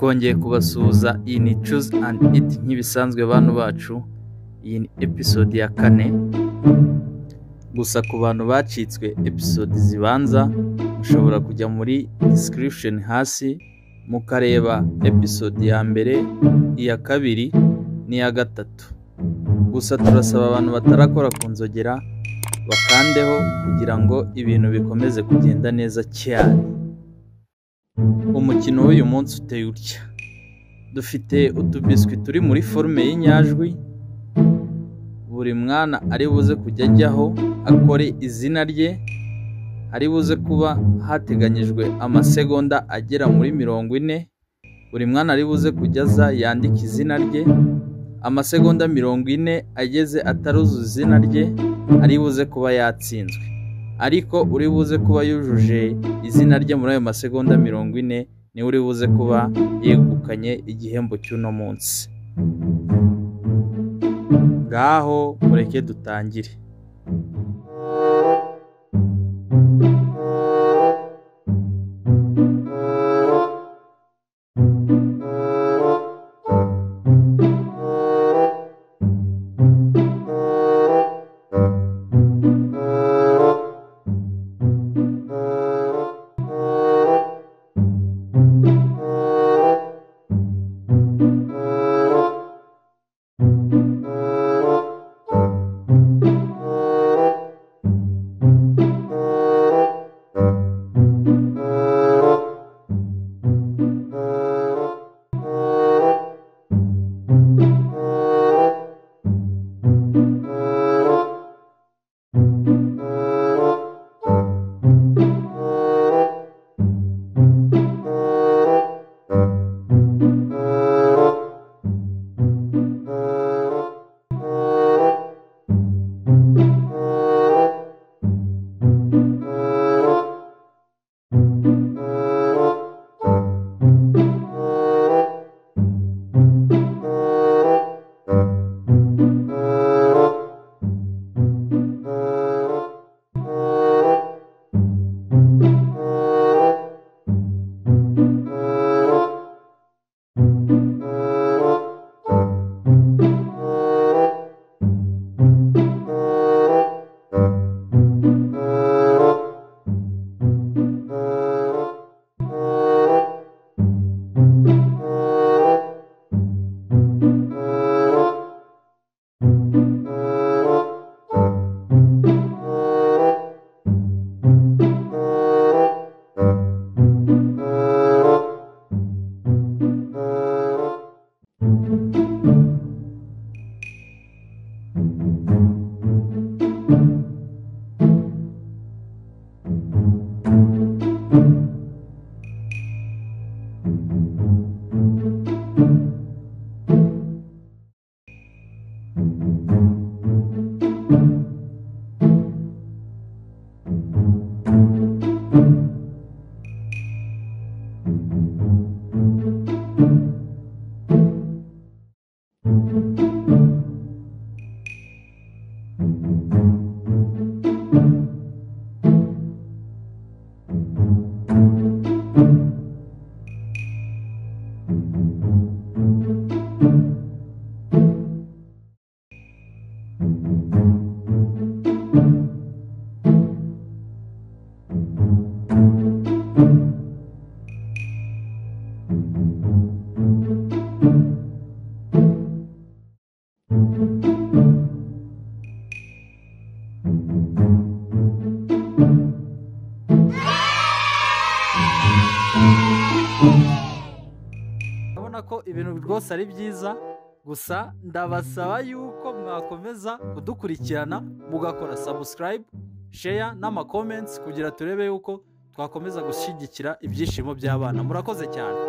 twongeye kubasuhuza. Iyi ni Choose and Eat nk'ibisanzwe bantu bacu. Iyi ni episode ya 4. Gusa ku bantu bacitswe episode zibanza mushobora kujya muri description hasi mukareba episode ya mbere, iya kabiri n'iya gatatu. Gusa turasaba abantu batarakora ku nzogera bakandeho kugira ngo ibintu bikomeze kugenda neza cyane. Umukino w'uyu munsi uteye utya: dufite utubiswi turi muri forume y'inyajwi, buri mwana ari buze kujya ajyaho akore izina rye, ari buze kuba hateganyijwe amasegonda agera muri 40. Buri mwana ari buze kujya aza yandika izina rye, amasegonda 40 ageze ataruzuza izina rye ari buze kuba yatsinzwe. Ariko uri buze kuba yujuje izina rye muri ayo masegonda 40 ni uri buze kuba yegukanye igihembo cy'uno munsi. Ngaho mureke dutangire. Urabona ko ibintu rwose ari byiza, gusa ndabasaba yuko mwakomeza kudukurikirana mugakora subscribe, share n'ama comments kugira turebe yuko twakomeza gushyigikira ibyishimo by'abana. Murakoze cyane.